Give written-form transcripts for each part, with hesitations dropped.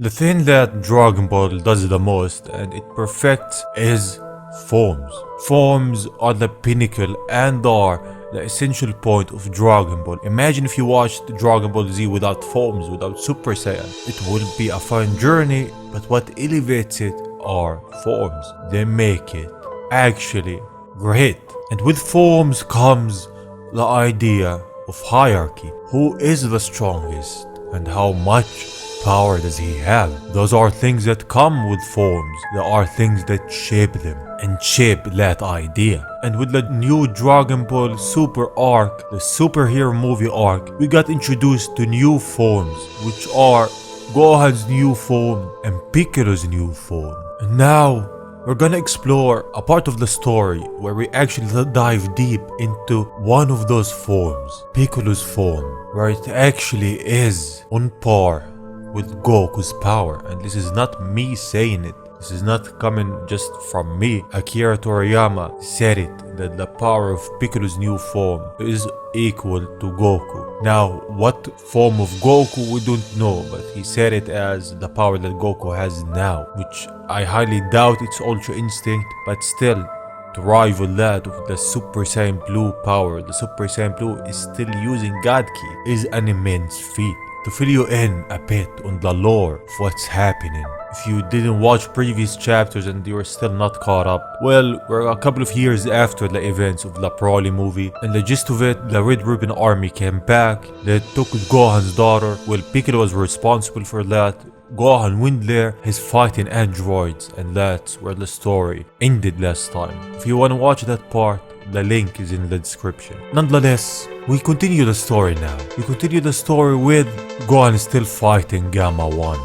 The thing that Dragon Ball does the most and it perfects is forms. Forms are the pinnacle and are the essential point of Dragon Ball. Imagine if you watched Dragon Ball Z without forms, without Super Saiyan. It will be a fun journey, but what elevates it are forms. They make it actually great. And with forms comes the idea of hierarchy. Who is the strongest and how much power does he have? Those are things that come with forms. There are things that shape them and shape that idea. And with the new Dragon Ball Super arc, the superhero movie arc, we got introduced to new forms, which are Gohan's new form and Piccolo's new form. And now we're gonna explore a part of the story where we actually dive deep into one of those forms, Piccolo's form, where it actually is on par with Goku's power. And this is not me saying it. This is not coming just from me. Akira Toriyama said it, that the power of Piccolo's new form is equal to Goku. Now, what form of Goku we don't know, but he said it as the power that Goku has now, which I highly doubt it's Ultra Instinct, but still, to rival that of the Super Saiyan Blue power, the Super Saiyan Blue is still using God Ki, is an immense feat. To fill you in a bit on the lore of what's happening, if you didn't watch previous chapters and you're still not caught up, well, we're a couple of years after the events of the Broly movie, and the gist of it, the Red Ribbon Army came back, they took Gohan's daughter, well, Piccolo was responsible for that. Gohan went there, he's fighting androids, and that's where the story ended last time. If you wanna watch that part, the link is in the description. Nonetheless, we continue the story now. We continue the story with Gohan still fighting Gamma 1.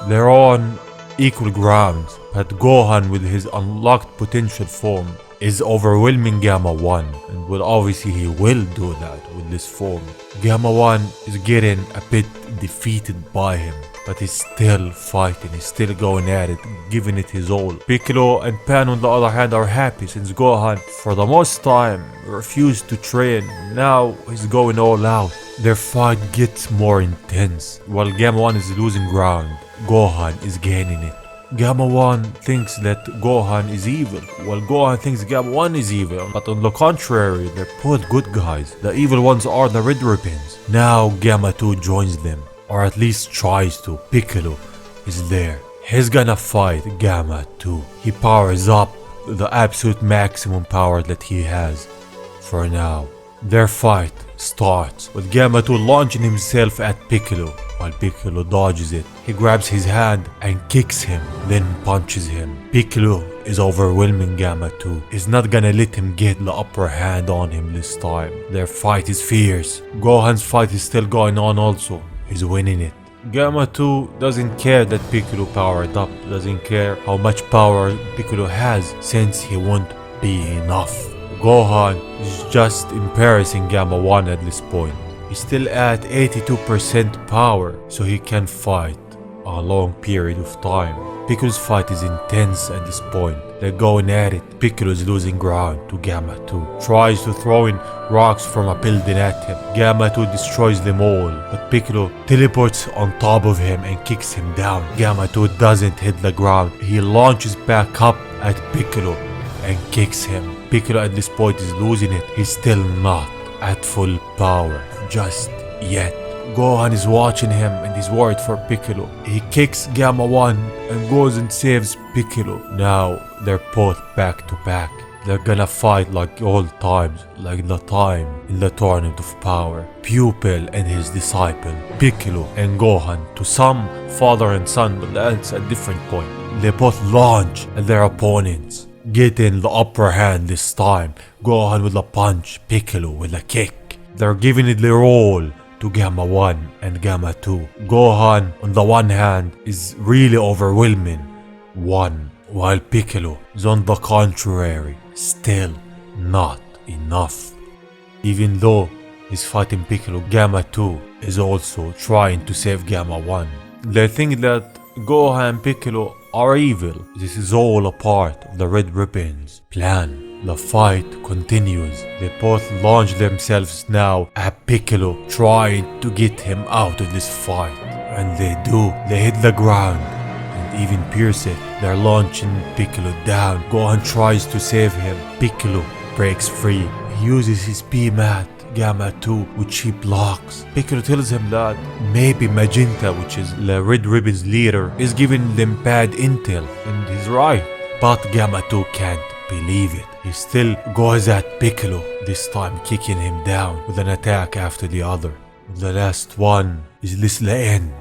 They're on equal ground, but Gohan with his unlocked potential form is overwhelming Gamma 1, and well, obviously he will do that with this form. Gamma 1 is getting a bit defeated by him, but he's still fighting, he's still going at it, giving it his all. Piccolo and Pan on the other hand are happy since Gohan, for the most time, refused to train. Now he's going all out. Their fight gets more intense. While Gamma 1 is losing ground, Gohan is gaining it. Gamma 1 thinks that Gohan is evil, while Gohan thinks Gamma 1 is evil. But on the contrary, they're both good guys. The evil ones are the Red Ribbons. Now Gamma 2 joins them, or at least tries to. Piccolo is there. He's gonna fight Gamma 2. He powers up the absolute maximum power that he has for now. Their fight starts with Gamma 2 launching himself at Piccolo, while Piccolo dodges it. He grabs his hand and kicks him, then punches him. Piccolo is overwhelming Gamma 2. He's not gonna let him get the upper hand on him this time. Their fight is fierce. Gohan's fight is still going on also. He's winning it. Gamma 2 doesn't care that Piccolo powered up, doesn't care how much power Piccolo has, since he won't be enough. Gohan is just embarrassing Gamma 1 at this point. He's still at 82% power, so he can fight a long period of time. Piccolo's fight is intense at this point. They're going at it. Piccolo is losing ground to Gamma 2. Tries to throw in rocks from a building at him. Gamma 2 destroys them all, but Piccolo teleports on top of him and kicks him down. Gamma 2 doesn't hit the ground. He launches back up at Piccolo and kicks him. Piccolo at this point is losing it. He's still not at full power just yet. Gohan is watching him and he's worried for Piccolo. He kicks Gamma 1 and goes and saves Piccolo. Now they're both back to back. They're gonna fight like old times, like the time in the Tournament of Power. Pupil and his disciple, Piccolo and Gohan, to some father and son, but that's a different point. They both launch at their opponents, getting the upper hand this time. Gohan with a punch, Piccolo with a kick. They're giving it their all to Gamma 1 and Gamma 2. Gohan, on the one hand, is really overwhelming 1, while Piccolo is on the contrary, still not enough. Even though he's fighting Piccolo, Gamma 2 is also trying to save Gamma 1. They think that Gohan and Piccolo are evil. This is all a part of the Red Ribbon's plan. The fight continues. They both launch themselves now at Piccolo, trying to get him out of this fight. And they do. They hit the ground and even pierce it. They're launching Piccolo down. Gohan tries to save him. Piccolo breaks free. He uses his P-Mat Gamma 2, which he blocks. Piccolo tells him that maybe Magenta, which is the Red Ribbon's leader, is giving them bad intel, and he's right. But Gamma 2 can't believe it. He still goes at Piccolo, this time kicking him down with an attack after the other. The last one is this the end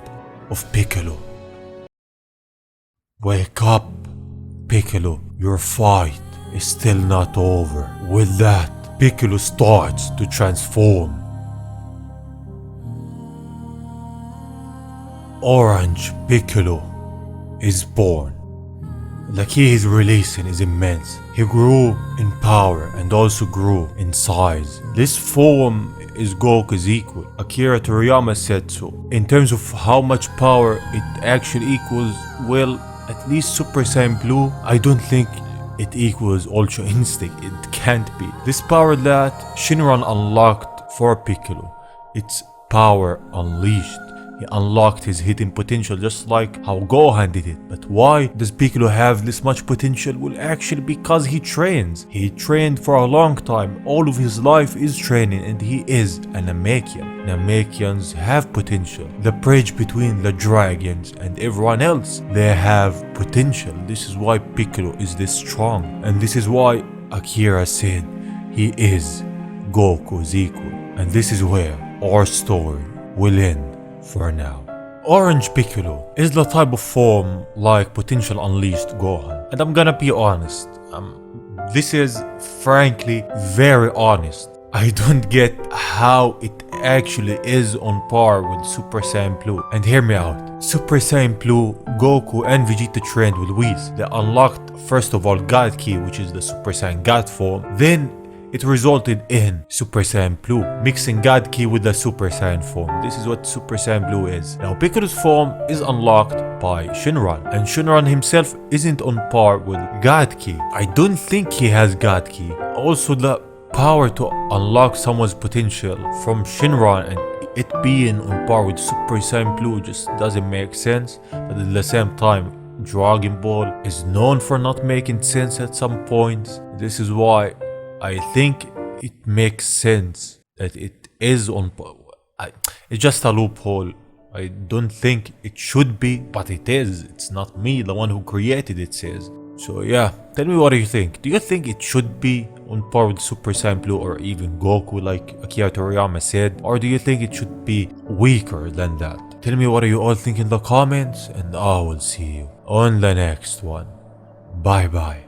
of Piccolo. Wake up, Piccolo, your fight is still not over. With that, Piccolo starts to transform. Orange Piccolo is born. The ki he's releasing is immense. He grew in power and also grew in size. This form is Goku's equal. Akira Toriyama said so. In terms of how much power it actually equals, well, at least Super Saiyan Blue, I don't think it equals Ultra Instinct. It can't be. This power that Shinran unlocked for Piccolo, it's power unleashed. He unlocked his hidden potential just like how Gohan did it. But why does Piccolo have this much potential? Well, actually because he trains. He trained for a long time. All of his life is training, and he is a Namekian. Namekians have potential. The bridge between the dragons and everyone else, they have potential. This is why Piccolo is this strong. And this is why Akira said he is Goku's equal. And this is where our story will end. For now, Orange Piccolo is the type of form like Potential Unleashed Gohan, and I'm gonna be honest, this is frankly very honest. I don't get how it actually is on par with Super Saiyan Blue. And hear me out. Super Saiyan Blue, Goku and Vegeta trained with Whis. They unlocked first of all God Ki, which is the Super Saiyan God form. Then it resulted in Super Saiyan Blue, mixing God Ki with the Super Saiyan form. This is what Super Saiyan Blue is. Now Piccolo's form is unlocked by Shinran, and Shinran himself isn't on par with God Ki. I don't think he has God Ki. Also, the power to unlock someone's potential from Shinran and it being on par with Super Saiyan Blue just doesn't make sense. But at the same time, Dragon Ball is known for not making sense at some points. This is why I think it makes sense that it is on. It's just a loophole. I don't think it should be, but it is. It's not me, the one who created it says. So yeah, tell me what do you think? Do you think it should be on par with Super Saiyan Blue or even Goku like Akira Toriyama said? Or do you think it should be weaker than that? Tell me what do you all think in the comments, and I will see you on the next one. Bye bye.